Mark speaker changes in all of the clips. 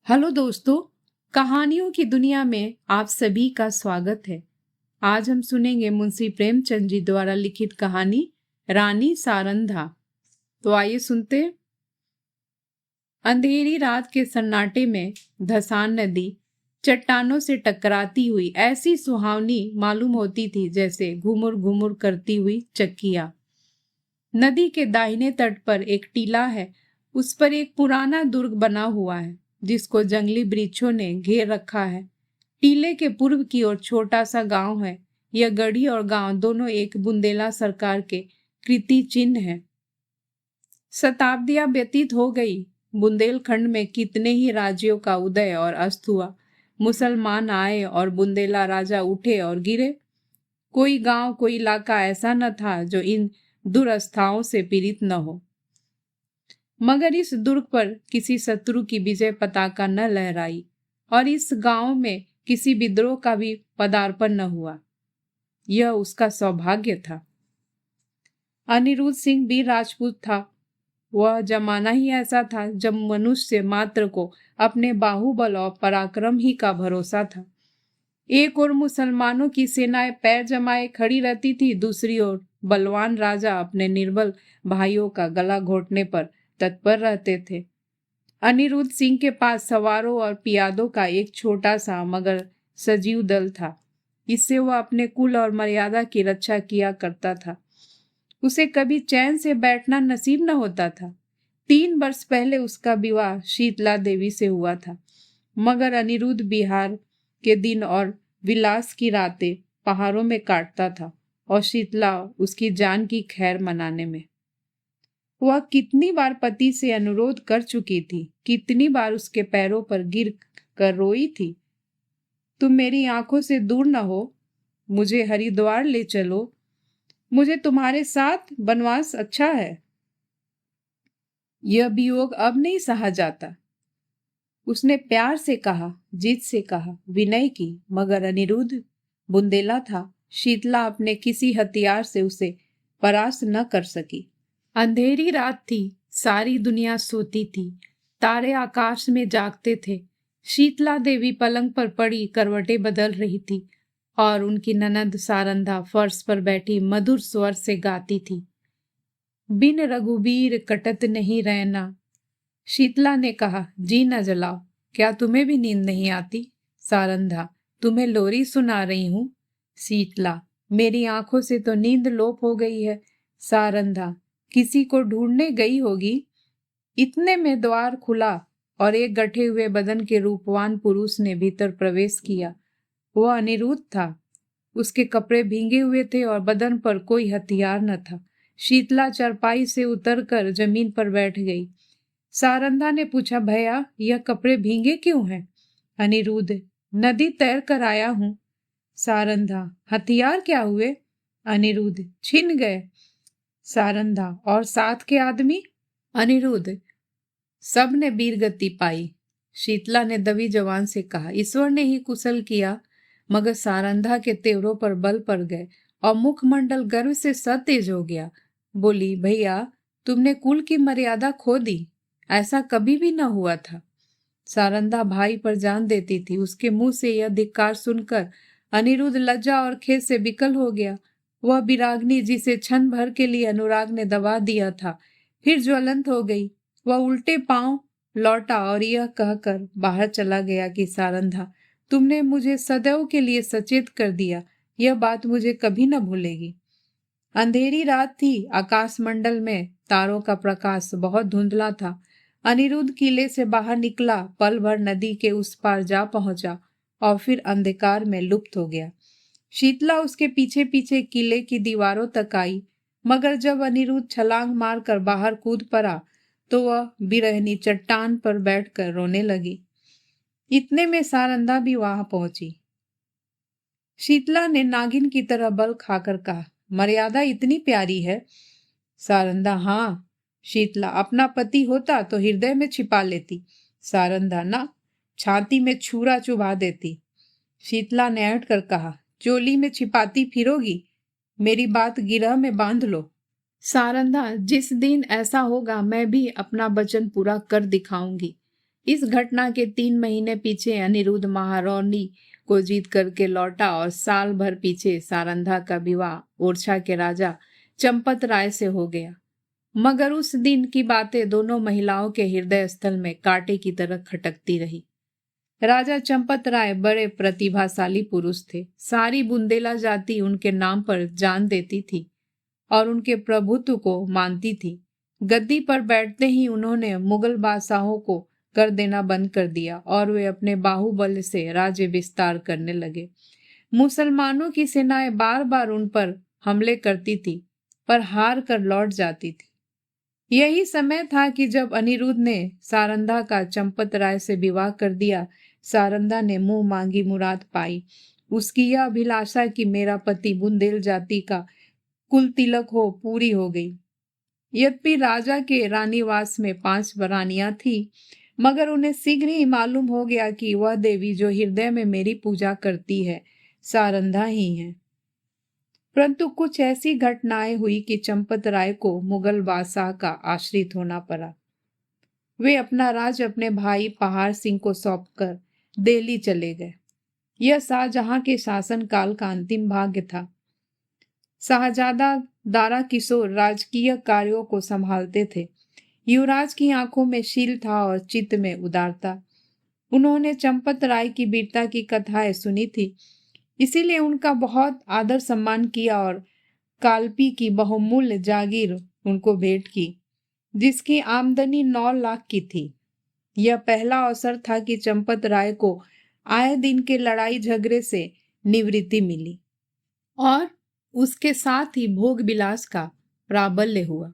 Speaker 1: Hello दोस्तों, कहानियों की दुनिया में आप सभी का स्वागत है। आज हम सुनेंगे मुंशी प्रेमचंद जी द्वारा लिखित कहानी रानी सारंधा। तो आइए सुनते हैं। अंधेरी रात के सन्नाटे में धसान नदी चट्टानों से टकराती हुई ऐसी सुहावनी मालूम होती थी जैसे घुमुर घुमुर करती हुई चक्कियां। नदी के दाहिने तट पर एक टीला है, उस पर एक पुराना दुर्ग बना हुआ है जिसको जंगली वृक्षों ने घेर रखा है। टीले के पूर्व की ओर छोटा सा गांव है। यह गढ़ी और गांव दोनों एक बुंदेला सरकार के कृति चिन्ह है। शताब्दियां व्यतीत हो गई। बुंदेलखंड में कितने ही राज्यों का उदय और अस्त हुआ। मुसलमान आए और बुंदेला राजा उठे और गिरे। कोई गांव, कोई इलाका ऐसा न था जो इन दुरवस्थाओं से पीड़ित न हो। मगर इस दुर्ग पर किसी शत्रु की विजय पताका न लहराई और इस गांव में किसी विद्रोह का भी पदार्पण न हुआ। यह उसका सौभाग्य था। अनिरुद्ध सिंह वीर राजपूत था। वह जमाना ही ऐसा था जब मनुष्य मात्र को अपने बाहुबल और पराक्रम ही का भरोसा था। एक ओर मुसलमानों की सेनाएं पैर जमाए खड़ी रहती थी, दूसरी ओर बलवान राजा अपने निर्बल भाइयों का गला घोटने पर तत्पर रहते थे। अनिरुद्ध सिंह के पास सवारों और पियादों का एक छोटा सा मगर सजीव दल था। इससे वह अपने कुल और मर्यादा की रक्षा किया करता था। उसे कभी चैन से बैठना नसीब न होता था। 3 वर्ष पहले उसका विवाह शीतला देवी से हुआ था, मगर अनिरुद्ध बिहार के दिन और विलास की रातें पहाड़ों में काटता था और शीतला उसकी जान की खैर मनाने में। वह कितनी बार पति से अनुरोध कर चुकी थी, कितनी बार उसके पैरों पर गिर कर रोई थी, तुम मेरी आंखों से दूर न हो, मुझे हरिद्वार ले चलो, मुझे तुम्हारे साथ बनवास अच्छा है। यह वियोग अब नहीं सहा जाता। उसने प्यार से कहा, जिद से कहा, विनय की, मगर अनिरुद्ध बुंदेला था। शीतला अपने किसी हथियार से उसे परास्त न कर सकी। अंधेरी रात थी, सारी दुनिया सोती थी, तारे आकाश में जागते थे। शीतला देवी पलंग पर पड़ी करवटें बदल रही थी और उनकी ननद सारंधा फर्श पर बैठी मधुर स्वर से गाती थी, बिन रघुबीर कटत नहीं रहना। शीतला ने कहा, जी न जलाओ, क्या तुम्हें भी नींद नहीं आती? सारंधा, तुम्हें लोरी सुना रही हूं। शीतला, मेरी आंखों से तो नींद लोप हो गई है। सारंधा, किसी को ढूंढने गई होगी। इतने में द्वार खुला और एक गठे हुए बदन के रूपवान पुरुष ने भीतर प्रवेश किया। वह अनिरुद्ध था। उसके कपड़े भींगे हुए थे और बदन पर कोई हथियार न था। शीतला चारपाई से उतरकर जमीन पर बैठ गई। सारंधा ने पूछा, भैया यह कपड़े भींगे क्यों हैं? अनिरुद्ध, नदी तैर कर आया हूं। सारंधा, हथियार क्या हुए? अनिरुद्ध, छिन गए। सारंधा, और साथ के आदमी? अनिरुद्ध, सब ने वीर गति पाई। शीतला ने दबी जवान से कहा, ईश्वर ने ही कुशल किया। मगर सारंधा के तेवरों पर बल पड़ गए और मुखमंडल गर्व से सतेज हो गया। बोली, भैया तुमने कुल की मर्यादा खो दी, ऐसा कभी भी न हुआ था। सारंधा भाई पर जान देती थी। उसके मुंह से यह धिक्कार सुनकर अनिरुद्ध लज्जा और खेद से विकल हो गया। वह विरागनी जिसे क्षण भर के लिए अनुराग ने दबा दिया था, फिर ज्वलंत हो गई। वह उल्टे पांव लौटा और यह कहकर बाहर चला गया कि सारंधा, तुमने मुझे सदैव के लिए सचेत कर दिया, यह बात मुझे कभी न भूलेगी। अंधेरी रात थी। आकाश मंडल में तारों का प्रकाश बहुत धुंधला था। अनिरुद्ध किले से बाहर निकला, पल भर नदी के उस पार जा पहुंचा और फिर अंधकार में लुप्त हो गया। शीतला उसके पीछे पीछे किले की दीवारों तक आई, मगर जब अनिरुद्ध छलांग मारकर बाहर कूद पड़ा तो वह बिरहनी चट्टान पर बैठकर रोने लगी। इतने में सारंधा भी वहां पहुंची। शीतला ने नागिन की तरह बल खाकर कहा, मर्यादा इतनी प्यारी है? सारंधा, हाँ। शीतला, अपना पति होता तो हृदय में छिपा लेती। सारंधा, ना, छाती में छुरा चुभा देती। शीतला ने ऐंठ कर कहा, चोली में छिपाती फिरोगी? मेरी बात गिरह में बांध लो। सारंधा, जिस दिन ऐसा होगा मैं भी अपना वचन पूरा कर दिखाऊंगी। इस घटना के 3 महीने पीछे अनिरुद्ध महारानी को जीत करके लौटा और साल भर पीछे सारंधा का विवाह ओरछा के राजा चंपत राय से हो गया। मगर उस दिन की बातें दोनों महिलाओं के हृदय स्थल में कांटे की तरह खटकती रही। राजा चंपत राय बड़े प्रतिभाशाली पुरुष थे। सारी बुंदेला जाति उनके नाम पर जान देती थी और उनके प्रभुत्व को मानती थी। गद्दी पर बैठते ही उन्होंने मुगल बादशाहों को कर देना बंद कर दिया और वे अपने बाहुबल से राज्य विस्तार करने लगे। मुसलमानों की सेनाएं बार बार उन पर हमले करती थी, पर हार कर लौट जाती थी। यही समय था कि जब अनिरुद्ध ने सारंधा का चंपत राय से विवाह कर दिया। सारंधा ने मुंह मांगी मुराद पाई। उसकी यह अभिलाषा कि मेरा पति बुंदेल जाति का कुल तिलक हो पूरी हो गई। यद्यपि राजा के रानीवास में 5 रानियां थी, मगर उन्हें शीघ्र ही मालूम हो गया कि वह देवी जो हृदय में मेरी पूजा करती है सारंधा ही है। परंतु कुछ ऐसी घटनाएं हुई कि चंपत राय को मुगल बादशाह का आश्रित होना पड़ा। वे अपना राज अपने भाई पहाड़ सिंह को सौंपकर दिल्ली चले गए। यह शाहजहां के शासन काल का अंतिम भाग्य था। शाहजादा दारा किशोर राजकीय कार्यों को संभालते थे। युवराज की आंखों में शील था और चित्त में उदारता। उन्होंने चंपत राय की वीरता की कथाएं सुनी थी, इसीलिए उनका बहुत आदर सम्मान किया और कालपी की बहुमूल्य जागीर उनको भेंट की, जिसकी आमदनी 9 लाख की थी। यह पहला अवसर था कि चंपत राय को आए दिन के लड़ाई झगड़े से निवृत्ति मिली और उसके साथ ही भोग विलास का प्राबल्य हुआ।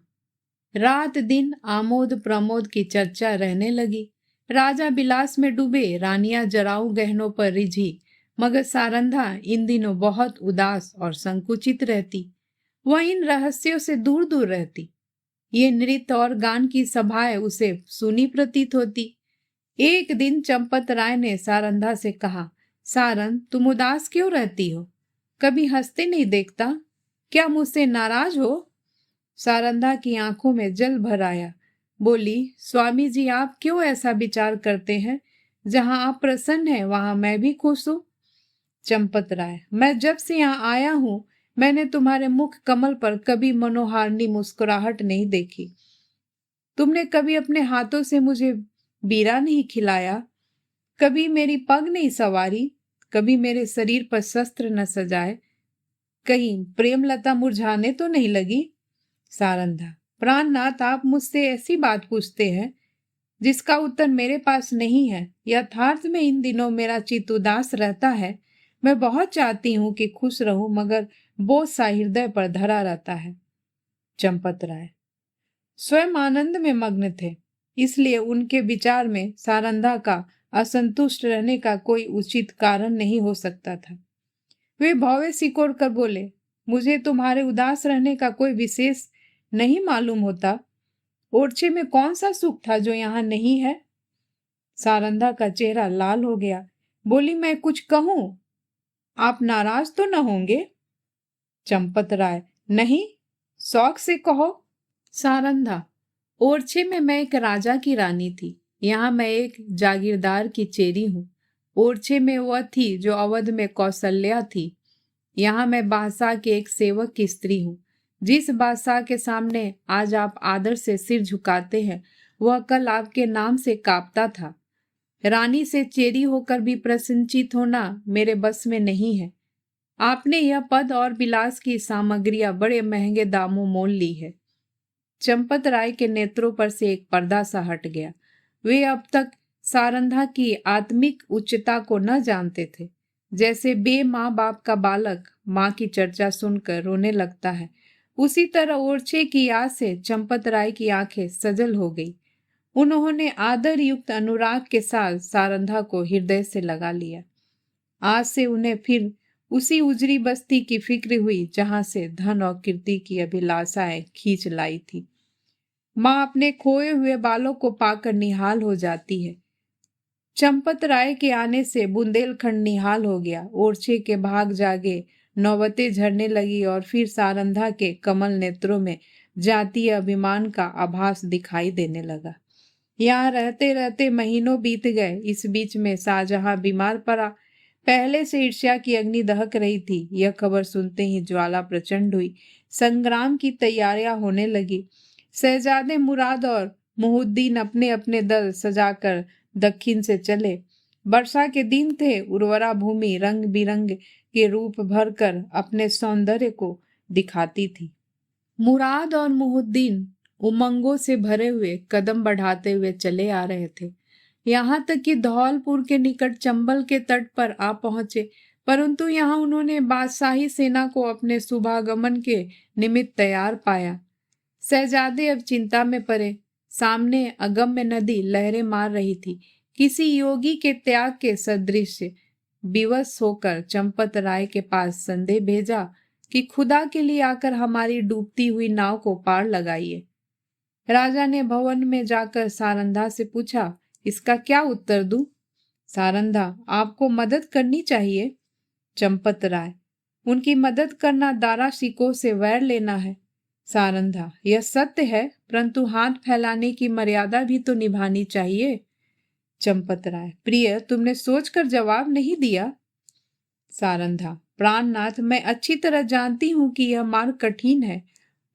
Speaker 1: रात दिन आमोद प्रमोद की चर्चा रहने लगी। राजा विलास में डूबे, रानियां जराऊ गहनों पर रिझी, मगर सारंधा इन दिनों बहुत उदास और संकुचित रहती। वह इन रहस्यों से दूर दूर रहती। ये नृत्य और गान की सभाएं उसे सुनी प्रतीत होती। एक दिन चंपत राय ने सारंधा से कहा, सारन, तुम उदास क्यों रहती हो? कभी हंसते नहीं देखता? क्या मुझसे नाराज हो? सारंधा की आंखों में जल भर आया। बोली, स्वामी जी, आप क्यों ऐसा विचार करते हैं? जहां आप प्रसन्न हैं वहां मैं भी खुश हूं। चंपत राय, मैं जब से यहाँ आया हूं मैंने तुम्हारे मुख कमल पर कभी मनोहारिणी मुस्कुराहट नहीं देखी। तुमने कभी अपने हाथों से मुझे बीरा नहीं खिलाया, कभी मेरी पग नहीं सवारी, कभी मेरे शरीर पर शस्त्र न सजाए। कहीं प्रेम लता मुरझाने तो नहीं लगी? सारंधा, प्राणनाथ, आप मुझसे ऐसी बात पूछते हैं जिसका उत्तर मेरे पास नहीं है। यथार्थ में इन दिनों मेरा चित्त उदास रहता है। मैं बहुत चाहती हूँ कि खुश रहूं, मगर बोझ सा हृदय पर धरा रहता है। चंपत राय स्वयं आनंद में मग्न थे, इसलिए उनके विचार में सारंधा का असंतुष्ट रहने का कोई उचित कारण नहीं हो सकता था। वे भौवे सिकोड़ कर बोले, मुझे तुम्हारे उदास रहने का कोई विशेष नहीं मालूम होता। ओरछे में कौन सा सुख था जो यहाँ नहीं है? सारंधा का चेहरा लाल हो गया। बोली, मैं कुछ कहूं? आप नाराज तो न होंगे? चंपत राय, नहीं, शौक से कहो। सारंधा, ओरछे में मैं एक राजा की रानी थी। यहाँ मैं एक जागीरदार की चेरी हूँ। ओरछे में वह थी जो अवध में कौशल्या थी। यहाँ मैं बादशाह के एक सेवक की स्त्री हूँ। जिस बादशाह के सामने आज आप आदर से सिर झुकाते हैं, वह कल आपके नाम से कांपता था। रानी से चेरी होकर भी प्रसन्नचित होना मेरे बस में नहीं है। आपने यह पद और विलास की सामग्रियां बड़े महंगे दामों मोल ली है। चंपत राय के नेत्रों पर से एक पर्दा सा हट गया। वे अब तक सारंधा की आत्मिक उच्चता को न जानते थे। जैसे बे माँ बाप का बालक माँ की चर्चा सुनकर रोने लगता है, उसी तरह ओरछे की याद से चंपत राय की आंखें सजल हो गई। उन्होंने आदर युक्त अनुराग के साथ सारंधा को हृदय से लगा लिया। आज से उन्हें फिर उसी उजरी बस्ती की फिक्र हुई जहां से धन और कीर्ति की अभिलाषाएं खींच लाई थी। माँ अपने खोए हुए बालों को पाकर निहाल हो जाती है। चंपत राय के आने से बुंदेलखंड निहाल हो गया। ओरछे के भाग जागे नौबतें झड़ने लगी और फिर सारंधा के कमल नेत्रों में जातीय अभिमान का आभास दिखाई देने लगा। यहाँ रहते रहते महीनों बीत गए। इस बीच में शाहजहां बीमार पड़ा। पहले से ईर्ष्या की अग्नि दहक रही थी। यह खबर सुनते ही ज्वाला प्रचंड हुई। संग्राम की तैयारियां होने लगी। शहजादे मुराद और मुहुद्दीन अपने अपने दल सजाकर दक्षिण से चले। वर्षा के दिन थे। उर्वरा भूमि रंग बिरंग के रूप भरकर अपने सौंदर्य को दिखाती थी। मुराद और मुहुद्दीन उमंगों से भरे हुए कदम बढ़ाते हुए चले आ रहे थे। यहाँ तक कि धौलपुर के निकट चंबल के तट पर आ पहुंचे, परंतु यहाँ उन्होंने बादशाही सेना को अपने शुभागमन के निमित्त तैयार पाया। शहजादे अब चिंता में पड़े। सामने अगम्य नदी लहरें मार रही थी। किसी योगी के त्याग के सदृश विवश होकर चंपत राय के पास संदेह भेजा कि खुदा के लिए आकर हमारी डूबती हुई नाव को पार लगाइए। राजा ने भवन में जाकर सारंधा से पूछा, इसका क्या उत्तर दूं? सारंधा, आपको मदद करनी चाहिए। चंपत राय, उनकी मदद करना दारा शिकोह से वैर लेना है। सारंधा, यह सत्य है, परंतु हाथ फैलाने की मर्यादा भी तो निभानी चाहिए। चंपत राय, प्रिय, तुमने सोचकर जवाब नहीं दिया। सारंधा, प्राणनाथ, मैं अच्छी तरह जानती हूँ कि यह मार्ग कठिन है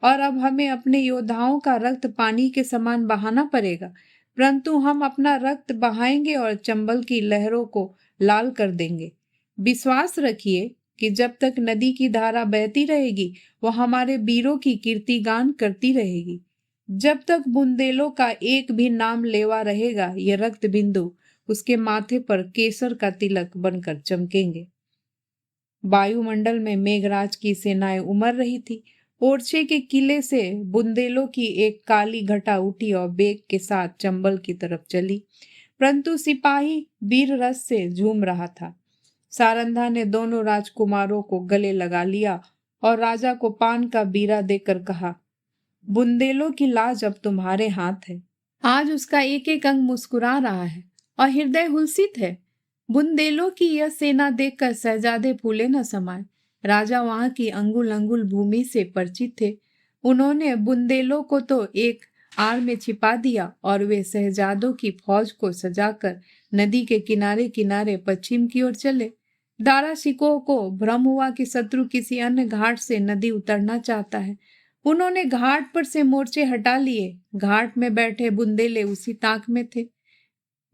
Speaker 1: और अब हमें अपने योद्धाओं का रक्त पानी के समान बहाना पड़ेगा, परंतु हम अपना रक्त बहाएंगे और चंबल की लहरों को लाल कर देंगे। विश्वास रखिए कि जब तक नदी की धारा बहती रहेगी वह हमारे वीरों की कीर्तिगान करती रहेगी। जब तक बुंदेलों का एक भी नाम लेवा रहेगा, ये रक्त बिंदु उसके माथे पर केसर का तिलक बनकर चमकेंगे। वायुमंडल में मेघराज की सेनाएं उमड़ रही थी। ओरछे के किले से बुंदेलों की एक काली घटा उठी और बेग के साथ चंबल की तरफ चली, परंतु सिपाही वीर रस से झूम रहा था। सारंधा ने दोनों राजकुमारों को गले लगा लिया और राजा को पान का बीरा देकर कहा, बुंदेलों की लाज अब तुम्हारे हाथ है। आज उसका एक एक अंग मुस्कुरा रहा है और हृदय हुलसित है। बुंदेलों की यह सेना देखकर शहजादे फूले न समाये। राजा वहां की अंगुल अंगुल भूमि से परिचित थे। उन्होंने बुंदेलों को तो एक आड़ में छिपा दिया और वे शहजादों की फौज को सजाकर नदी के किनारे किनारे पश्चिम की ओर चले। दारा शिकोह को भ्रम हुआ कि शत्रु किसी अन्य घाट से नदी उतरना चाहता है। उन्होंने घाट पर से मोर्चे हटा लिए। घाट में बैठे बुंदेले उसी ताक में थे।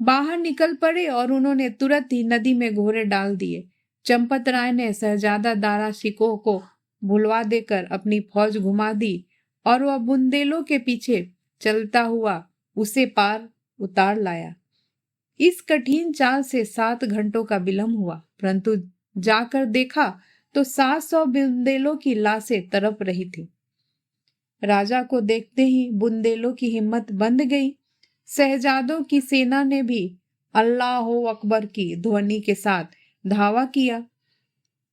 Speaker 1: बाहर निकल पड़े और उन्होंने तुरंत ही नदी में घोड़े डाल दिए। चंपत राय ने शहजादा दारा शिकोह को भुलवा देकर अपनी फौज घुमा दी और वह बुंदेलों के पीछे चलता हुआ उसे पार उतार लाया। इस कठिन चाल से 7 घंटों का विलंब हुआ, परंतु जाकर देखा तो 700 बुंदेलों की लाशें तड़प रही थी। राजा को देखते ही बुंदेलों की हिम्मत बंध गई। शहजादों की सेना ने भी अल्लाहो अकबर की ध्वनि के साथ धावा किया।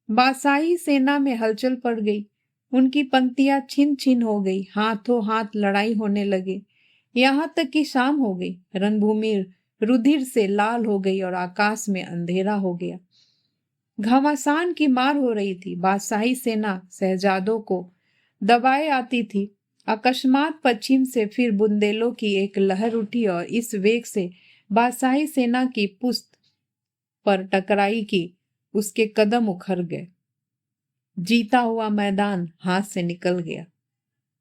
Speaker 1: बादशाही सेना में हलचल पड़ गई। उनकी पंक्तियां छिन छिन हो गई। हाथों हाथ लड़ाई होने लगे। यहाँ तक कि शाम हो गई। रणभूमि रुधिर से लाल हो गई और आकाश में अंधेरा हो गया। घमासान की मार हो रही थी। बादशाही सेना शहजादों को दबाए आती थी। अकस्मात पश्चिम से फिर बुंदेलों की एक लहर उठी और इस वेग से बादशाही सेना की पुष्ट पर टकराई कि उसके कदम उखड़ गए। जीता हुआ मैदान हाथ से निकल गया।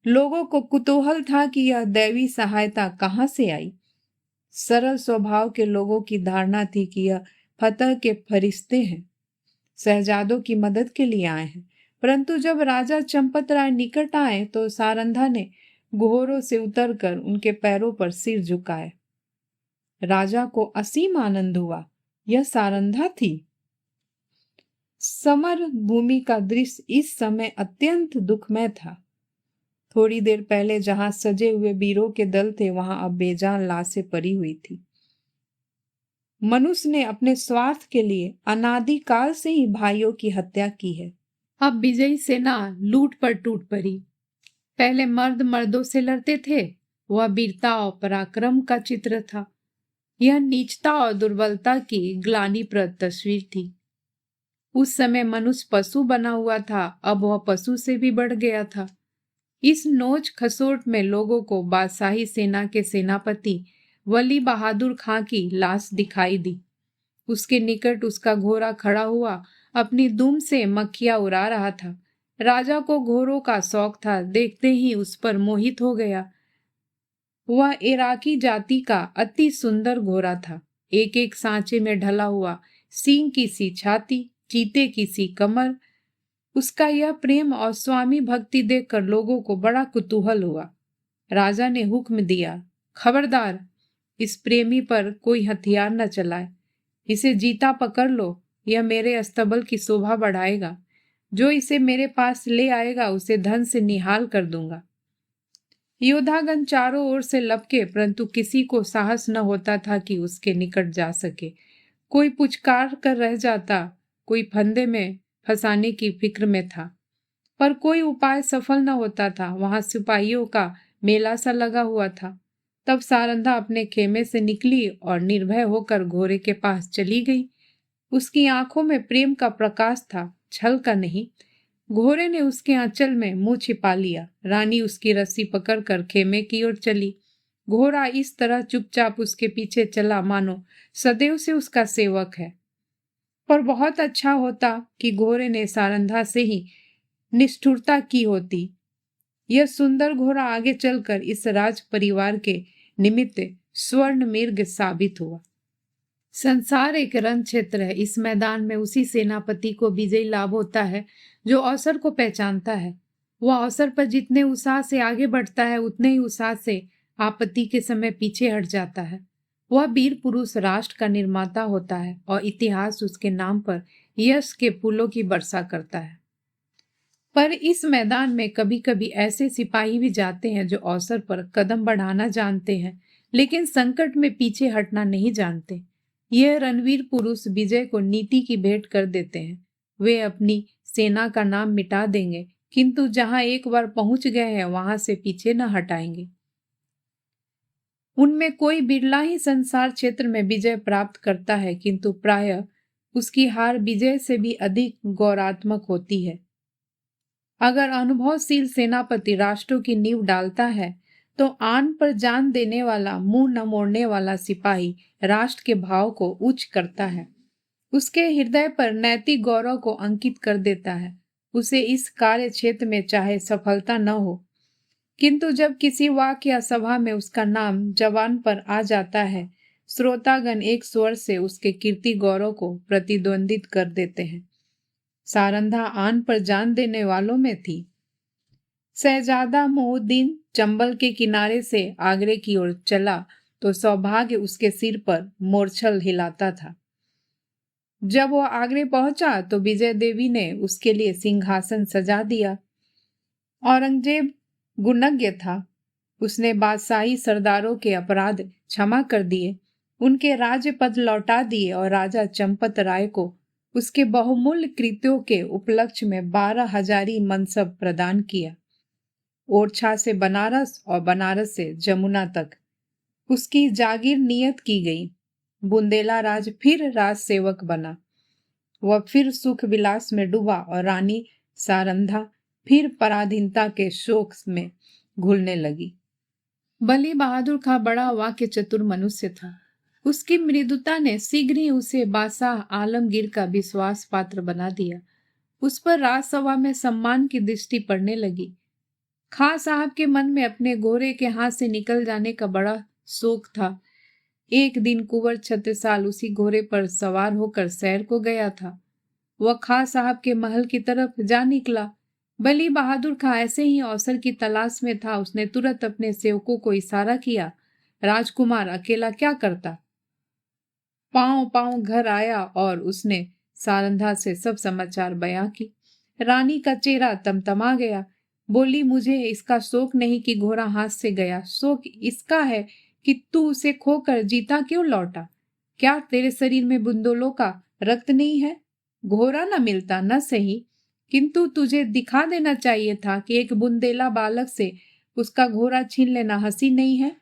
Speaker 1: लोगों को कुतूहल था कि यह दैवी सहायता कहाँ से आई। सरल स्वभाव के लोगों की धारणा थी कि यह फतह के फरिश्ते हैं, शहजादों की मदद के लिए आए हैं। परंतु जब राजा चंपत राय निकट आए तो सारंधा ने घोड़ों से उतरकर उनके पैरों पर सिर झुकाए। राजा को असीम आनंद हुआ। यह सारंधा थी। समर भूमि का दृश्य इस समय अत्यंत दुखमय था। थोड़ी देर पहले जहां सजे हुए वीरों के दल थे वहां अब बेजान लाशें पड़ी हुई थी। मनुष्य ने अपने स्वार्थ के लिए अनादिकाल से ही भाइयों की हत्या की है। अब विजयी सेना लूट पर टूट पड़ी। पहले मर्द मर्दों से लड़ते थे, वह वीरता और पराक्रम का चित्र था। यह नीचता और दुर्बलता की ग्लानिप्रद तस्वीर थी। उस समय मनुष्य पशु बना हुआ था, अब वह पशु से भी बढ़ गया था। इस नोच खसोट में लोगों को बादशाही सेना के सेनापति वली बहादुर खां की लाश दिखाई दी। उसके निकट उसका घोड़ा खड़ा हुआ अपनी दुम से मक्खियां उड़ा रहा था। राजा को घोड़ों का शौक था, देखते ही उस पर मोहित हो गया। वह इराकी जाति का अति सुंदर घोड़ा था, एक एक सांचे में ढला हुआ, सींग की सी छाती, चीते की सी कमर। उसका यह प्रेम और स्वामी भक्ति देखकर लोगों को बड़ा कुतूहल हुआ। राजा ने हुक्म दिया, खबरदार, इस प्रेमी पर कोई हथियार न चलाए। इसे जीता पकड़ लो, यह मेरे अस्तबल की शोभा बढ़ाएगा। जो इसे मेरे पास ले आएगा उसे धन से निहाल कर दूंगा। योद्धागण चारों ओर से लपके, परंतु किसी को साहस न होता था कि उसके निकट जा सके। कोई पुचकार कर रह जाता, कोई फंदे में फंसाने की फिक्र में था, पर कोई उपाय सफल न होता था। वहां सिपाहियों का मेला सा लगा हुआ था। तब सारंधा अपने खेमे से निकली और निर्भय होकर घोड़े के पास चली गई। उसकी आंखों में प्रेम का प्रकाश था, छल का नहीं। घोड़े ने उसके आंचल में मुंह छिपा लिया। रानी उसकी रस्सी पकड़कर खेमे की ओर चली। घोड़ा इस तरह चुपचाप उसके पीछे चला मानो सदैव से उसका सेवक है। पर बहुत अच्छा होता कि घोड़े ने सारंधा से ही निष्ठुरता की होती। यह सुंदर घोड़ा आगे चलकर इस राज परिवार के निमित्त स्वर्ण मृग साबित हुआ। संसार एक रण क्षेत्र है। इस मैदान में उसी सेनापति को विजयी लाभ होता है जो अवसर को पहचानता है। वह अवसर पर जितने उत्साह से आगे बढ़ता है, उतने ही उत्साह से आपत्ति के समय पीछे हट जाता है। वह वीर पुरुष राष्ट्र का निर्माता होता है और इतिहास उसके नाम पर यश के फूलों की वर्षा करता है। पर इस मैदान में कभी कभी ऐसे सिपाही भी जाते हैं जो अवसर पर कदम बढ़ाना जानते हैं, लेकिन संकट में पीछे हटना नहीं जानते। यह रणवीर पुरुष विजय को नीति की भेंट कर देते हैं। वे अपनी सेना का नाम मिटा देंगे, किंतु जहां एक बार पहुंच गए हैं वहां से पीछे न हटाएंगे। उनमें कोई बिरला ही संसार क्षेत्र में विजय प्राप्त करता है, किंतु प्रायः उसकी हार विजय से भी अधिक गौरवात्मक होती है। अगर अनुभवशील सेनापति राष्ट्रों की नींव डालता है, तो आन पर जान देने वाला, मुंह न मोड़ने वाला सिपाही राष्ट्र के भाव को उच्च करता है, उसके हृदय पर नैतिक गौरव को अंकित कर देता है। उसे इस कार्य क्षेत्र में चाहे सफलता न हो, किंतु जब किसी वाक्य या सभा में उसका नाम जबान पर आ जाता है, श्रोतागण एक स्वर से उसके कीर्ति गौरव को प्रतिद्वंदित कर देते हैं। सारंधा आन पर जान देने वालों में थी। शहजादा मोहुद्दीन चंबल के किनारे से आगरे की ओर चला तो सौभाग्य उसके सिर पर मोरछल हिलाता था। जब वह आगरे पहुंचा तो विजय देवी ने उसके लिए सिंहासन सजा दिया। औरंगजेब गुणज्ञ था। उसने बादशाही सरदारों के अपराध क्षमा कर दिए, उनके राज्य पद लौटा दिए और राजा चंपत राय को उसके बहुमूल्य कृत्यों के उपलक्ष्य में 12,000 मनसब प्रदान किया। ओरछा से बनारस और बनारस से जमुना तक उसकी जागीर नियत की गई। बुंदेला राज फिर राज सेवक बना। वह फिर सुख विलास में डूबा और रानी सारंधा फिर पराधीनता के शोक में घुलने लगी। बली बहादुर खां बड़ा वाक्य चतुर मनुष्य था। उसकी मृदुता ने शीघ्र ही उसे बादशाह आलमगीर का विश्वास पात्र बना दिया। उस पर राजसभा में सम्मान की दृष्टि पड़ने लगी। खां साहब के मन में अपने घोड़े के हाथ से निकल जाने का बड़ा शोक था। एक दिन कुंवर छत्रसाल उसी घोड़े पर सवार होकर सैर को गया था। वह खां साहब के महल की तरफ जा निकला। बली बहादुर खां ऐसे ही अवसर की तलाश में था। उसने तुरंत अपने सेवकों को इशारा किया, राजकुमार अकेला क्या करता। पांव पांव घर आया और उसने सारंधा से सब समाचार बयां की। रानी का चेहरा तमतमा गया। बोली, मुझे इसका शोक नहीं कि घोड़ा हाथ से गया, शोक इसका है कि तू उसे खोकर जीता क्यों लौटा। क्या तेरे शरीर में बुंदोलों का रक्त नहीं है? घोड़ा न मिलता न सही, किंतु तुझे दिखा देना चाहिए था कि एक बुंदेला बालक से उसका घोड़ा छीन लेना हंसी नहीं है।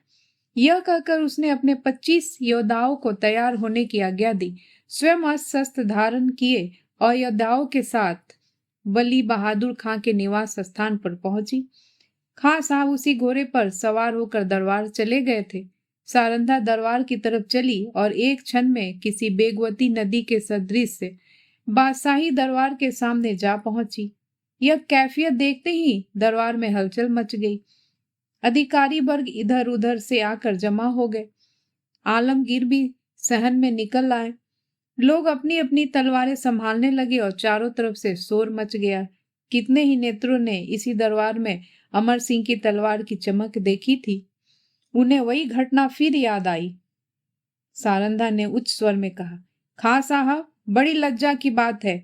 Speaker 1: यह कहकर उसने अपने 25 योद्धाओं को तैयार होने की आज्ञा दी। स्वयं अस्त्र धारण किए और योद्धाओं के साथ बली बहादुर खां के निवास स्थान पर पहुंची। खां साहब उसी घोड़े पर सवार होकर दरबार चले गए थे। सारंधा दरबार की तरफ चली और एक क्षण में किसी बेगवती नदी के सदृश से बादशाही दरबार के सामने जा पहुंची। यह कैफियत देखते ही दरबार में हलचल मच गई। अधिकारी वर्ग इधर उधर से आकर जमा हो गए। आलमगीर भी सहन में निकल आए। लोग अपनी अपनी तलवारें संभालने लगे और चारों तरफ से शोर मच गया। कितने ही नेत्रों ने इसी दरबार में अमर सिंह की तलवार की चमक देखी थी। उन्हें वही घटना फिर याद आई। सारंधा ने उच्च स्वर में कहा, खां साहब, बड़ी लज्जा की बात है।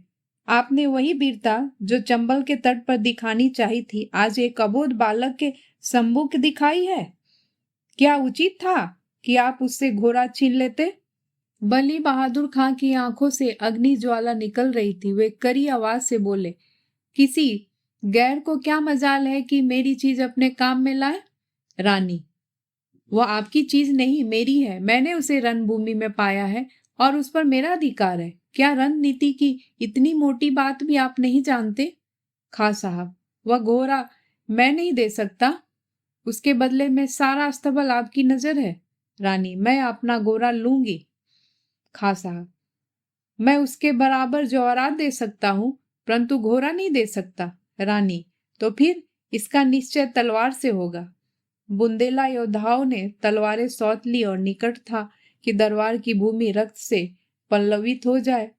Speaker 1: आपने वही वीरता जो चंबल के तट पर दिखानी चाहिए थी, आज एक अबोध बालक के सम्मुख दिखाई है। क्या उचित था कि आप उससे घोड़ा छीन लेते? बली बहादुर खां की आंखों से अग्नि ज्वाला निकल रही थी। वे कड़ी आवाज से बोले, किसी गैर को क्या मजाल है कि मेरी चीज अपने काम में लाए? रानी, वह आपकी चीज नहीं, मेरी है। मैंने उसे रणभूमि में पाया है और उस पर मेरा अधिकार है। क्या रणनीति की इतनी मोटी बात भी आप नहीं जानते? खां साहब, वह घोड़ा मैं नहीं दे सकता। उसके बदले में सारा अस्तबल आपकी नजर है। रानी, मैं अपना घोड़ा लूंगी। खां साहब, मैं उसके बराबर जवाहरात दे सकता हूँ, परंतु घोड़ा नहीं दे सकता। रानी, तो फिर इसका निश्चय तलवार से होगा। बुंदेला योद्धाओं ने तलवारें सौंत ली और निकट था कि दरबार की भूमि रक्त से पल्लवित हो जाए।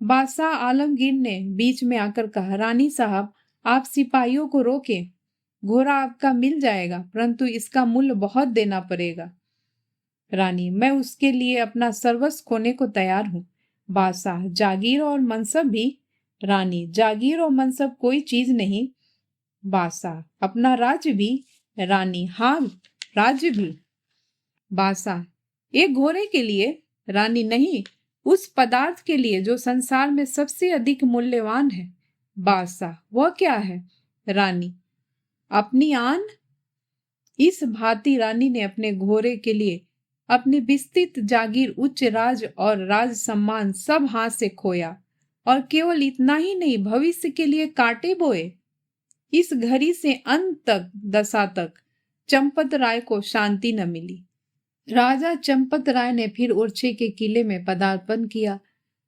Speaker 1: बादशाह आलमगीर ने बीच में आकर कहा, रानी साहब, आप सिपाहियों को रोके। घोड़ा आपका मिल जाएगा, परंतु इसका मूल्य बहुत देना पड़ेगा। रानी, मैं उसके लिए अपना सर्वस्व खोने को तैयार हूँ। बादशाह, जागीर और मनसब भी? रानी, जागीर और मनसब कोई चीज नहीं। बादशाह, अपना राज्य भी? रानी, हाँ, राज्य भी। बादशाह, एक घोड़े के लिए? रानी, नहीं, उस पदार्थ के लिए जो संसार में सबसे अधिक मूल्यवान है। बादशाह, वह क्या है? रानी, अपनी आन। इस भांति रानी ने अपने घोड़े के लिए अपनी विस्तृत जागीर, उच्च राज और राज सम्मान सब हाथ से खोया, और केवल इतना ही नहीं, भविष्य के लिए कांटे बोए। इस घड़ी से अंत तक दशा तक चंपत राय को शांति न मिली। राजा चंपत राय ने फिर ओरछे के किले में पदार्पण किया।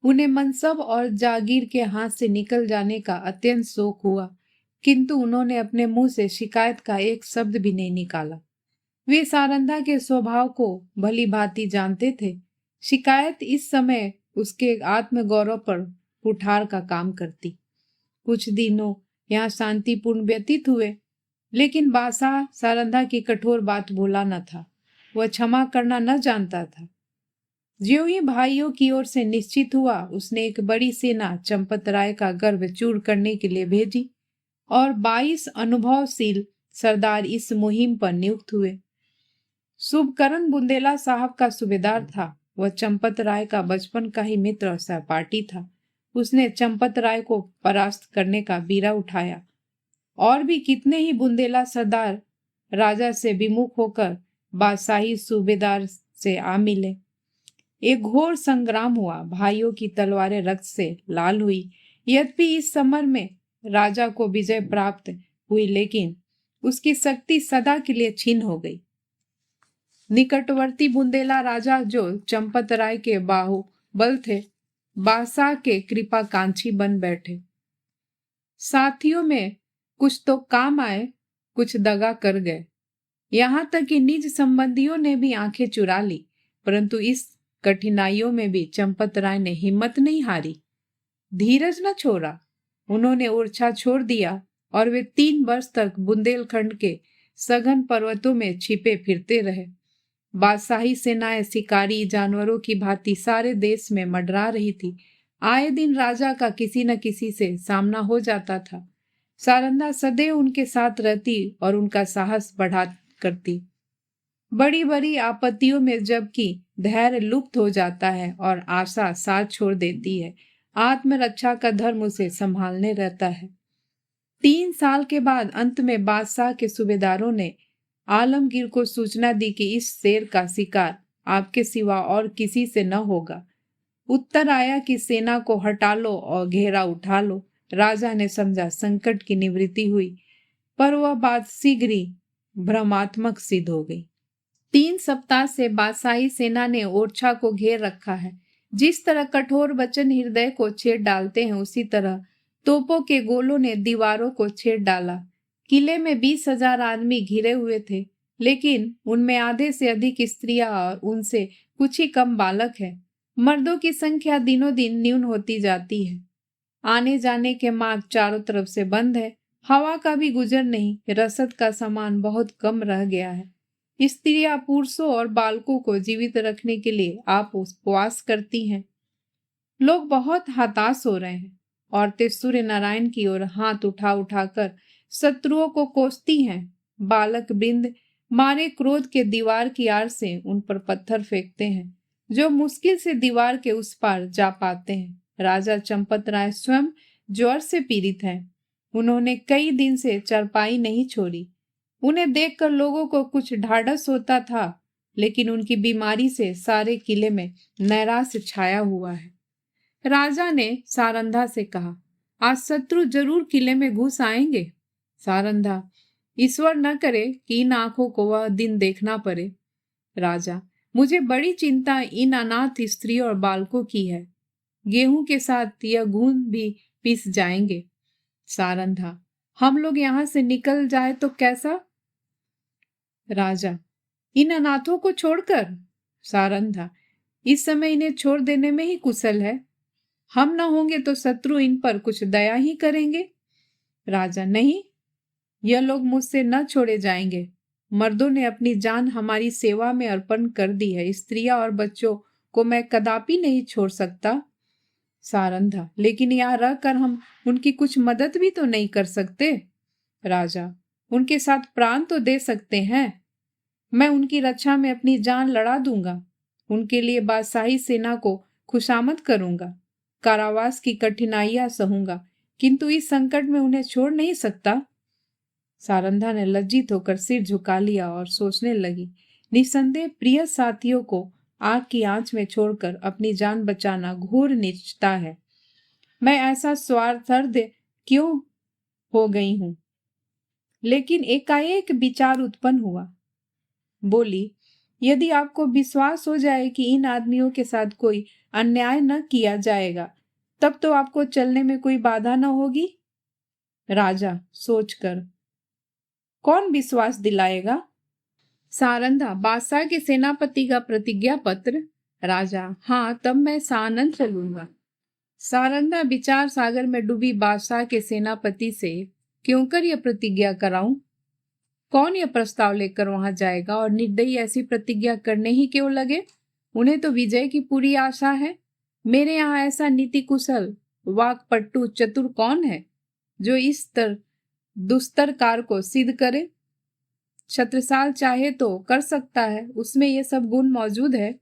Speaker 1: उन्हें मनसब और जागीर के हाथ से निकल जाने का अत्यंत शोक हुआ, किंतु उन्होंने अपने मुंह से शिकायत का एक शब्द भी नहीं निकाला। वे सारंधा के स्वभाव को भली भांति जानते थे। शिकायत इस समय उसके आत्मगौरव पर कुठार का काम करती। कुछ दिनों यहाँ शांतिपूर्ण व्यतीत हुए, लेकिन बादशाह सारंधा की कठोर बात भूला न था। वह क्षमा करना न जानता था। ज्यों ही भाइयों की ओर से निश्चित हुआ, उसने एक बड़ी सेना चंपत राय का गर्व चूर करने के लिए भेजी और 22 अनुभवशील सरदार इस मुहिम पर नियुक्त हुए। शुभकरण बुंदेला साहब का सूबेदार था। वह चंपत राय का बचपन का ही मित्र और सहपाठी था। उसने चंपत राय को परास्त करने का बीड़ा उठाया। और भी कितने ही बुंदेला सरदार राजा से विमुख होकर बादशाही सूबेदार से आ मिले। एक घोर संग्राम हुआ। भाइयों की तलवारें रक्त से लाल हुई। यद्यपि इस समर में राजा को विजय प्राप्त हुई, लेकिन उसकी शक्ति सदा के लिए छीन हो गई। निकटवर्ती बुंदेला राजा, जो चंपत राय के बाहुबल थे, बादशाह के कृपाकांक्षी बन बैठे। साथियों में कुछ तो काम आए, कुछ दगा कर गए। यहाँ तक कि निज संबंधियों ने भी आंखें चुरा ली, परंतु इस कठिनाइयों में भी चंपत राय ने हिम्मत नहीं हारी, धीरज न छोड़ा। उन्होंने ओरछा छोड़ दिया और वे 3 वर्ष तक बुंदेलखंड के सघन पर्वतों में छिपे फिरते रहे। बादशाही सेनाएं शिकारी जानवरों की भांति सारे देश में मंडरा रही थी। आए दिन राजा का किसी न किसी से सामना हो जाता था। सारंधा सदैव उनके साथ रहती और उनका साहस बढ़ा करती। बड़ी बड़ी आपत्तियों में जबकि धैर्य लुप्त हो जाता है और आशा साथ छोड़ देती है, आत्मरक्षा का धर्म उसे संभालने रहता है। 3 साल के बाद अंत में बादशाह के सूबेदारों ने आलमगीर को सूचना दी कि इस शेर का शिकार आपके सिवा और किसी से न होगा। उत्तर आया कि सेना को हटा लो और घेरा उठा लो। राजा ने समझा संकट की निवृत्ति हुई, पर वह बात शीघ्र ही भ्रमात्मक सिद्ध हो गई। 3 सप्ताह से बादशाही सेना ने ओरछा को घेर रखा है। जिस तरह कठोर वचन हृदय को छेड़ डालते हैं, उसी तरह तोपों के गोलों ने दीवारों को छेड़ डाला। किले में 20,000 आदमी घिरे हुए थे, लेकिन उनमें आधे से अधिक स्त्रियां और उनसे कुछ ही कम बालक है। मर्दों की संख्या दिनों दिन न्यून होती जाती है। आने जाने के मार्ग चारों तरफ से बंद है। हवा का भी गुजर नहीं। रसद का सामान बहुत कम रह गया है। स्त्रियां पुरुषों और बालकों को जीवित रखने के लिए आप उपवास करती हैं। लोग बहुत हताश हो रहे हैं। औरतें सूर्य नारायण की ओर हाथ उठा उठाकर शत्रुओं को कोसती हैं। बालक वृंद मारे क्रोध के दीवार की आड़ से उन पर पत्थर फेंकते हैं, जो मुश्किल से दीवार के उस पार जा पाते हैं। राजा चंपत राय स्वयं ज्वर से पीड़ित हैं। उन्होंने कई दिन से चारपाई नहीं छोड़ी। उन्हें देखकर लोगों को कुछ ढाढ़स होता था, लेकिन उनकी बीमारी से सारे किले में नैराश्य छाया हुआ है। राजा ने सारंधा से कहा, आज शत्रु जरूर किले में घुस आएंगे। सारंधा, ईश्वर न करे कि इन आंखों को वह दिन देखना पड़े। राजा, मुझे बड़ी चिंता इन अनाथ स्त्रियों और बालकों की है। गेहूं के साथ यह घून भी पिस जाएंगे। सारंधा, हम लोग यहाँ से निकल जाए तो कैसा? राजा, इन अनाथों को छोड़कर? सारंधा, इस समय इन्हें छोड़ देने में ही कुशल है। हम न होंगे तो शत्रु इन पर कुछ दया ही करेंगे। राजा, नहीं, यह लोग मुझसे न छोड़े जाएंगे। मर्दों ने अपनी जान हमारी सेवा में अर्पण कर दी है। स्त्रियां और बच्चों को मैं कदापि नहीं छोड़ सकता। सारंधा, लेकिन यहाँ रहकर हम उनकी कुछ मदद भी तो नहीं कर सकते। राजा, उनके साथ प्राण तो दे सकते हैं। मैं उनकी रक्षा में अपनी जान लड़ा दूंगा। उनके लिए बादशाही सेना को खुशामद करूंगा। कारावास की कठिनाइयां सहूंगा, किंतु इस संकट में उन्हें छोड़ नहीं सकता। सारंधा ने लज्जित होकर सिर झुका लिया और सोचने लगी, निसंदेह प्रिय साथियों को आग की आंच में छोड़कर अपनी जान बचाना घोर नीचता है। मैं ऐसा स्वार्थर्थ क्यों हो गई हूं? लेकिन एकाएक विचार उत्पन्न हुआ। बोली, यदि आपको विश्वास हो जाए कि इन आदमियों के साथ कोई अन्याय न किया जाएगा, तब तो आपको चलने में कोई बाधा न होगी। राजा सोचकर, कौन विश्वास दिलाएगा? सारंधा, बादशाह के सेनापति का प्रतिज्ञा पत्र। राजा, हाँ, तब मैं सानंद चलूंगा। सारंधा विचार सागर में डूबी बादशाह के सेनापति से क्यों कर यह प्रतिज्ञा कराऊं? कौन यह प्रस्ताव लेकर वहां जाएगा और निर्दयी ऐसी प्रतिज्ञा करने ही क्यों लगे? उन्हें तो विजय की पूरी आशा है। मेरे यहाँ ऐसा नीति कुशल, वाकपटु, चतुर कौन है जो इस दुस्तर कार्य को सिद्ध करे? छत्रसाल चाहे तो कर सकता है, उसमें ये सब गुण मौजूद है।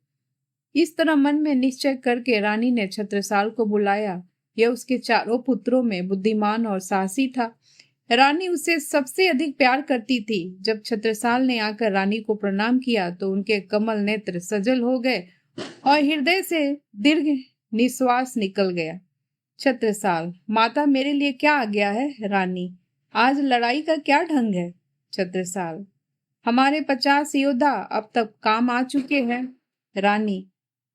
Speaker 1: इस तरह मन में निश्चय करके रानी ने छत्रसाल को बुलाया। यह उसके चारों पुत्रों में बुद्धिमान और साहसी था। रानी उसे सबसे अधिक प्यार करती थी। जब छत्रसाल ने आकर रानी को प्रणाम किया तो उनके कमल नेत्र सजल हो गए और हृदय से दीर्घ निश्वास निकल गया। छत्रसाल, माता मेरे लिए क्या आज्ञा है? रानी, आज लड़ाई का क्या ढंग है? छत्रसाल, हमारे 50 योद्धा अब तक काम आ चुके हैं। रानी,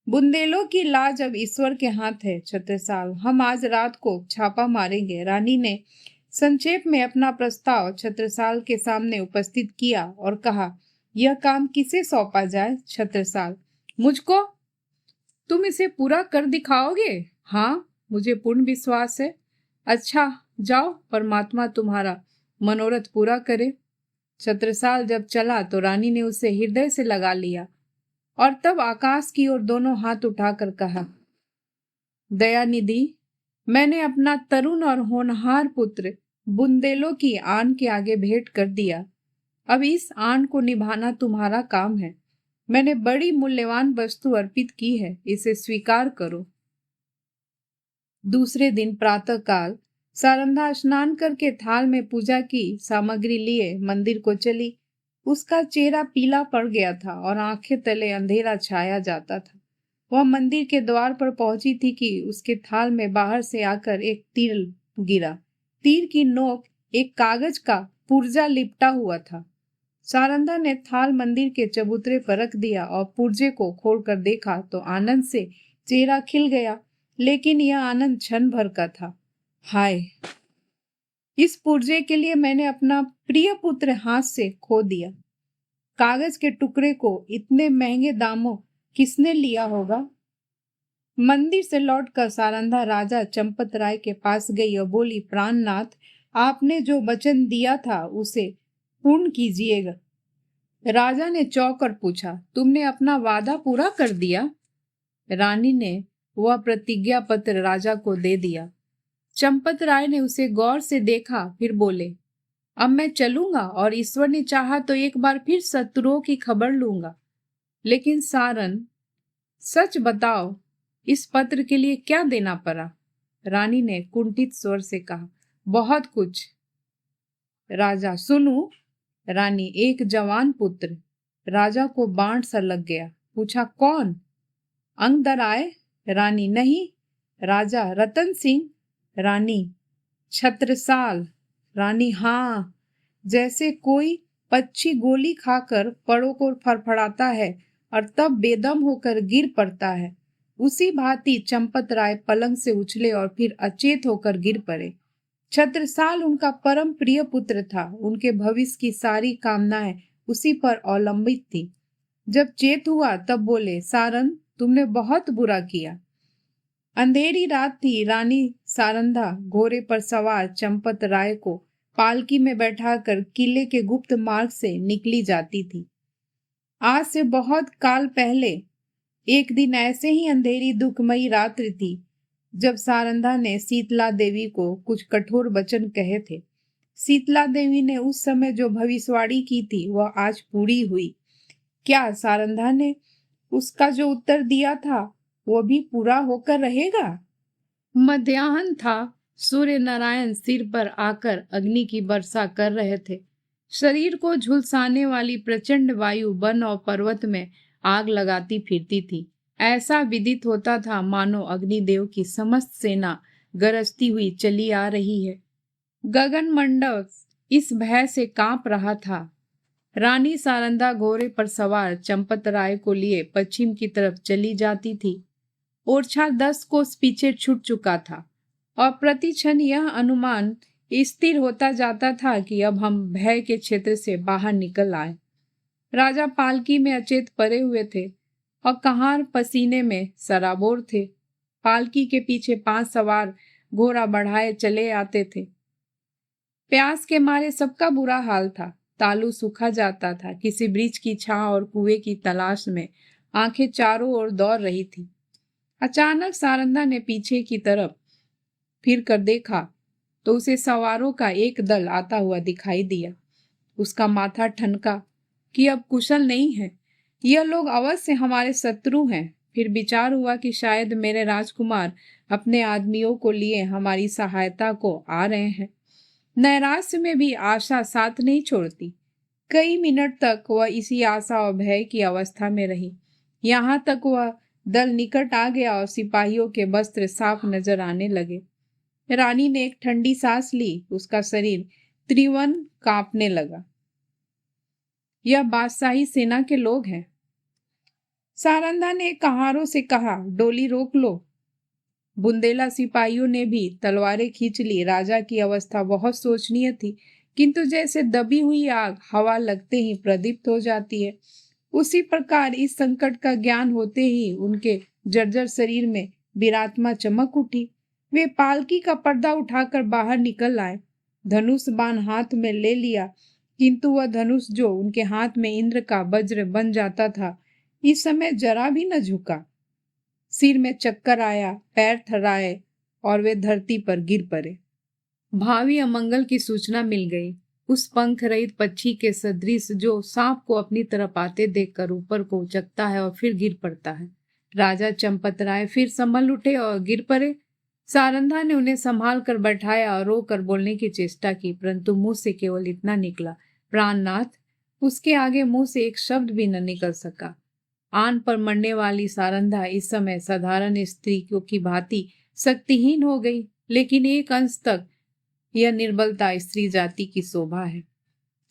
Speaker 1: बुंदेलों की लाज अब ईश्वर के हाथ है। छत्रसाल, हम आज रात को छापा मारेंगे। रानी ने संक्षेप में अपना प्रस्ताव छत्रसाल के सामने उपस्थित किया और कहा, यह काम किसे सौंपा जाए? छत्रसाल, मुझको। तुम इसे पूरा कर दिखाओगे? हाँ, मुझे पूर्ण विश्वास है। अच्छा, जाओ, परमात्मा तुम्हारा मनोरथ पूरा करे। छत्रसाल जब चला तो रानी ने उसे हृदय से लगा लिया और तब आकाश की ओर दोनों हाथ उठाकर कहा, दयानिधि, मैंने अपना तरुण और होनहार पुत्र बुंदेलों की आन के आगे भेंट कर दिया। अब इस आन को निभाना तुम्हारा काम है। मैंने बड़ी मूल्यवान वस्तु अर्पित की है, इसे स्वीकार करो। दूसरे दिन प्रातःकाल सारंधा स्नान करके थाल में पूजा की सामग्री लिए मंदिर को चली। उसका चेहरा पीला पड़ गया था और आंखें तले अंधेरा छाया जाता था। वह मंदिर के द्वार पर पहुंची थी कि उसके थाल में बाहर से आकर एक तीर गिरा। तीर की नोक एक कागज का पुर्जा लिपटा हुआ था। सारंधा ने थाल मंदिर के चबूतरे पर रख दिया और पुर्जे को खोलकर देखा तो आनंद से चेहरा खिल गया, लेकिन यह आनंद क्षण भर का था। हाय, इस पुर्जे के लिए मैंने अपना प्रिय पुत्र हाथ से खो दिया। कागज के टुकड़े को इतने महंगे दामों किसने लिया होगा? मंदिर से लौटकर सारंधा राजा चंपत राय के पास गई और बोली, प्राणनाथ, आपने जो वचन दिया था उसे पूर्ण कीजिएगा। राजा ने चौंक कर पूछा, तुमने अपना वादा पूरा कर दिया? रानी ने वह प्रतिज्ञा पत्र राजा को दे दिया। चंपत राय ने उसे गौर से देखा, फिर बोले, अब मैं चलूंगा और ईश्वर ने चाहा तो एक बार फिर शत्रुओं की खबर लूंगा। लेकिन सारन, सच बताओ, इस पत्र के लिए क्या देना पड़ा? रानी ने कुंठित स्वर से कहा, बहुत कुछ। राजा, सुनू। रानी, एक जवान पुत्र। राजा को बाण सा लग गया। पूछा, कौन? अंगदराय। रानी, नहीं। राजा, रतन सिंह। रानी, छत्रसाल। रानी, हाँ, जैसे कोई पक्षी गोली खाकर पड़ों को फड़फड़ाता है और तब बेदम होकर गिर पड़ता है, उसी भांति चंपत राय पलंग से उछले और फिर अचेत होकर गिर पड़े। छत्रसाल उनका परम प्रिय पुत्र था। उनके भविष्य की सारी कामनाएं उसी पर अवलंबित थी। जब चेत हुआ तब बोले, सारन, तुमने बहुत बुरा किया। अंधेरी रात थी। रानी सारंधा घोड़े पर सवार चंपत राय को पालकी में बैठाकर किले के गुप्त मार्ग से निकली जाती थी। आज से बहुत काल पहले एक दिन ऐसे ही अंधेरी दुखमयी रात्रि थी जब सारंधा ने शीतला देवी को कुछ कठोर वचन कहे थे। शीतला देवी ने उस समय जो भविष्यवाणी की थी वह आज पूरी हुई। क्या सारंधा ने उसका जो उत्तर दिया था वो भी पूरा होकर रहेगा? मध्याह्न था। सूर्य नारायण सिर पर आकर अग्नि की वर्षा कर रहे थे। शरीर को झुलसाने वाली प्रचंड वायु वन और पर्वत में आग लगाती फिरती थी। ऐसा विदित होता था मानो अग्निदेव की समस्त सेना गरजती हुई चली आ रही है। गगन मंडल इस भय से कांप रहा था। रानी सारंधा घोड़े पर सवार चंपत राय को लिए पश्चिम की तरफ चली जाती थी। ओरछा 10 कोस पीछे छूट चुका था और प्रति क्षण यह अनुमान स्थिर होता जाता था कि अब हम भय के क्षेत्र से बाहर निकल आए। राजा पालकी में अचेत पड़े हुए थे और कहार पसीने में सराबोर थे। पालकी के पीछे 5 सवार घोड़ा बढ़ाए चले आते थे। प्यास के मारे सबका बुरा हाल था। तालू सूखा जाता था। किसी वृक्ष की छांव और कुएं की तलाश में आंखें चारों ओर दौड़ रही थी। अचानक सारंधा ने पीछे की तरफ फिर कर देखा तो उसे सवारों का एक दल आता हुआ दिखाई दिया। उसका माथा ठनका कि अब कुशल नहीं है, यह लोग अवश्य हमारे शत्रु हैं। फिर विचार हुआ कि शायद मेरे राजकुमार अपने आदमियों को लिए हमारी सहायता को आ रहे हैं। नैराश्य में भी आशा साथ नहीं छोड़ती। कई मिनट तक वह इसी आशा और भय की अवस्था में रही। यहाँ तक वह दल निकट आ गया और सिपाहियों के वस्त्र साफ नजर आने लगे। रानी ने एक ठंडी सांस ली। उसका शरीर त्रिवन कांपने लगा। यह बादशाही सेना के लोग हैं। सारंधा ने कहारों से कहा, डोली रोक लो। बुंदेला सिपाहियों ने भी तलवारें खींच ली। राजा की अवस्था बहुत शोचनीय थी, किंतु जैसे दबी हुई आग हवा लगते ही प्रदीप्त हो जाती है, उसी प्रकार इस संकट का ज्ञान होते ही उनके जर्जर शरीर में वीरात्मा चमक उठी। वे पालकी का पर्दा उठाकर बाहर निकल आए। धनुष बाण हाथ में ले लिया, किंतु वह धनुष जो उनके हाथ में इंद्र का वज्र बन जाता था, इस समय जरा भी न झुका। सिर में चक्कर आया, पैर थर्राए और वे धरती पर गिर पड़े। भावी अमंगल की सूचना मिल गई। उस पंख रहित पक्षी के सदृश जो सांप को अपनी तरफ आते देखकर ऊपर को उचकता है और फिर गिर पड़ता है। राजा चंपत राय फिर संभल उठे और गिर पड़े। सारंधा ने उन्हें संभाल कर बैठाया और रो कर बोलने की चेष्टा की, परंतु मुंह से केवल इतना निकला, प्राणनाथ। उसके आगे मुंह से एक शब्द भी न निकल सका। आन पर मरने वाली सारंधा इस समय साधारण स्त्री की भांति शक्तिहीन हो गई, लेकिन एक अंश तक यह निर्बलता स्त्री जाति की शोभा है।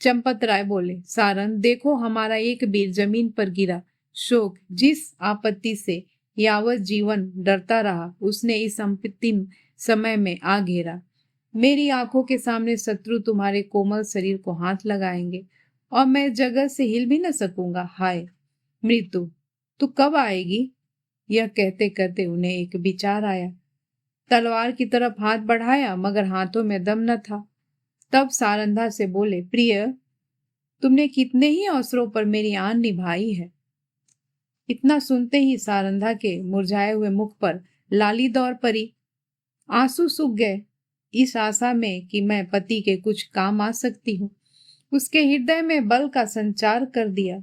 Speaker 1: चंपत राय बोले, सारंग देखो, हमारा एक वीर जमीन पर गिरा। शोक जिस आपत्ति से यावत जीवन डरता रहा, उसने इस अंतिम समय में आ घेरा। मेरी आंखों के सामने शत्रु तुम्हारे कोमल शरीर को हाथ लगाएंगे और मैं जगह से हिल भी न सकूंगा। हाय मृत्यु, तू कब आएगी? यह कहते कहते उन्हें एक विचार आया। तलवार की तरफ हाथ बढ़ाया, मगर हाथों में दम न था। तब सारंधा से बोले, प्रिय, तुमने कितने ही अवसरों पर मेरी आन निभाई है। इतना सुनते ही सारंधा के मुरझाए हुए मुख पर लाली दौड़ पड़ी। आंसू सूख गए। इस आशा में कि मैं पति के कुछ काम आ सकती हूँ, उसके हृदय में बल का संचार कर दिया।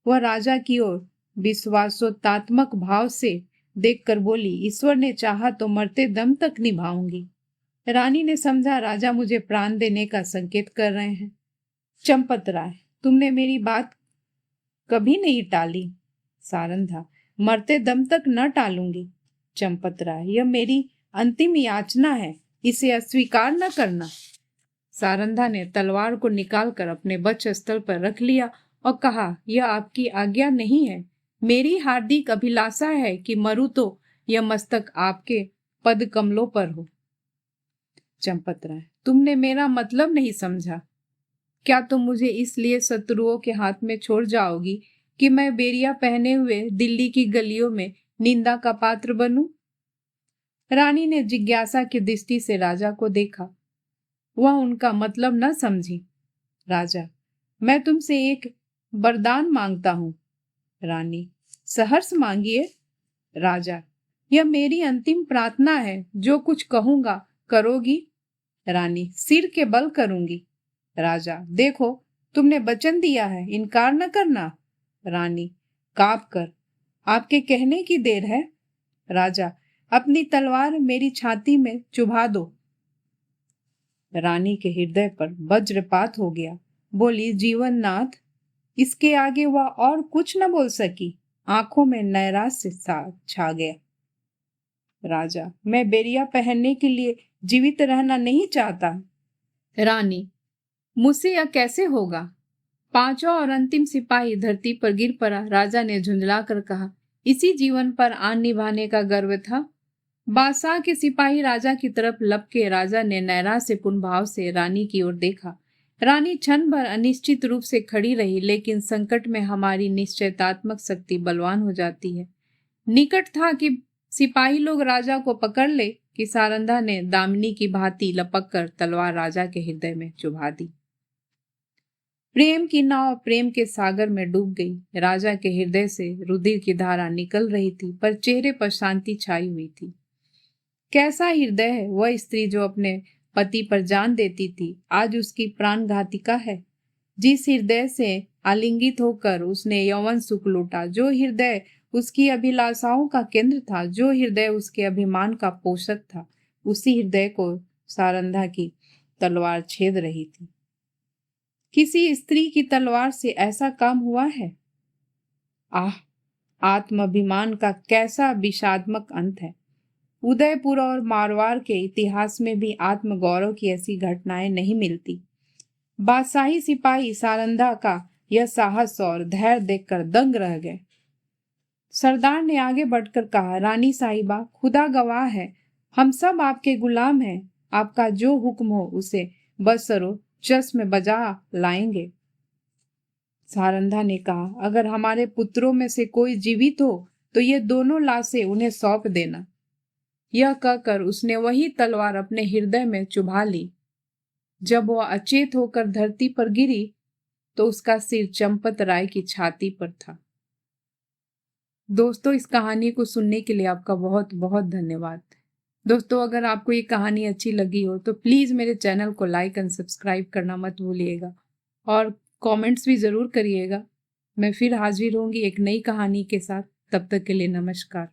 Speaker 1: वह राजा की ओर विश्वासोत्तात्मक भाव से देखकर बोली, ईश्वर ने चाहा तो मरते दम तक निभाऊंगी। रानी ने समझा राजा मुझे प्राण देने का संकेत कर रहे हैं। चंपत राय, तुमने मेरी बात कभी नहीं टाली। सारंधा, मरते दम तक न टालूंगी। चंपत राय, यह मेरी अंतिम याचना है, इसे अस्वीकार न करना। सारंधा ने तलवार को निकालकर अपने वक्षस्थल पर रख लिया और कहा, यह आपकी आज्ञा नहीं है। मेरी हार्दिक अभिलाषा है कि मरूं तो यह मस्तक आपके पद कमलों पर हो। चंपत राय, तुमने मेरा मतलब नहीं समझा। क्या तुम मुझे इसलिए शत्रुओं के हाथ में छोड़ जाओगी कि मैं बेरिया पहने हुए दिल्ली की गलियों में निंदा का पात्र बनूं? रानी ने जिज्ञासा की दृष्टि से राजा को देखा। वह उनका मतलब न समझी। राजा, मैं तुमसे एक वरदान मांगता हूँ। रानी, सहर्ष मांगिए। राजा, यह मेरी अंतिम प्रार्थना है, जो कुछ कहूंगा करोगी? रानी, सिर के बल करूंगी। राजा, देखो, तुमने वचन दिया है, इनकार न करना। रानी कांप कर, आपके कहने की देर है। राजा, अपनी तलवार मेरी छाती में चुभा दो। रानी के हृदय पर वज्रपात हो गया। बोली, जीवन नाथ। इसके आगे वह और कुछ न बोल सकी। आंखों में नैराश्य छा गया। राजा, मैं बेरिया पहनने के लिए जीवित रहना नहीं चाहता। रानी, मुझसे यह कैसे होगा? पांचवा और अंतिम सिपाही धरती पर गिर पड़ा। राजा ने झुंझला कर कहा, इसी जीवन पर आन निभाने का गर्व था। बादशाह के सिपाही राजा की तरफ लपके। राजा ने नैराश्यपूर्ण भाव से रानी की ओर देखा। रानी क्षण भर अनिश्चित रूप से खड़ी रही, लेकिन संकट में हमारी निश्चयतात्मक शक्ति बलवान हो जाती है। निकट था कि सिपाही लोग राजा को पकड़ ले कि सारंधा ने दामिनी की भांति लपक कर तलवार राजा के हृदय में चुभा दी। प्रेम की नाव प्रेम के सागर में डूब गई। राजा के हृदय से रुधिर की धारा निकल रही थी, पर चेहरे पर शांति छाई हुई थी। कैसा हृदय है वह स्त्री जो अपने पति पर जान देती थी, आज उसकी प्राणघातिका है। जिस हृदय से आलिंगित होकर उसने यौवन सुख लूटा, जो हृदय उसकी अभिलाषाओं का केंद्र था, जो हृदय उसके अभिमान का पोषक था, उसी हृदय को सारंधा की तलवार छेद रही थी। किसी स्त्री की तलवार से ऐसा काम हुआ है? आह, आत्माभिमान का कैसा विषादमक अंत है। उदयपुर और मारवाड़ के इतिहास में भी आत्मगौरव की ऐसी घटनाएं नहीं मिलती। बादशाही सिपाही सारंधा का यह साहस और धैर्य देखकर दंग रह गए। सरदार ने आगे बढ़कर कहा, रानी साहिबा, खुदा गवाह है, हम सब आपके गुलाम हैं। आपका जो हुक्म हो उसे बसरो चश्म बजा लाएंगे। सारंधा ने कहा, अगर हमारे पुत्रों में से कोई जीवित हो तो ये दोनों लाशें उन्हें सौंप देना। यह कहकर उसने वही तलवार अपने हृदय में चुभा ली। जब वह अचेत होकर धरती पर गिरी तो उसका सिर चंपत राय की छाती पर था। दोस्तों, इस कहानी को सुनने के लिए आपका बहुत बहुत धन्यवाद। दोस्तों, अगर आपको ये कहानी अच्छी लगी हो तो प्लीज़ मेरे चैनल को लाइक एंड सब्सक्राइब करना मत भूलिएगा और कमेंट्स भी ज़रूर करिएगा। मैं फिर हाजिर होंगी एक नई कहानी के साथ। तब तक के लिए नमस्कार।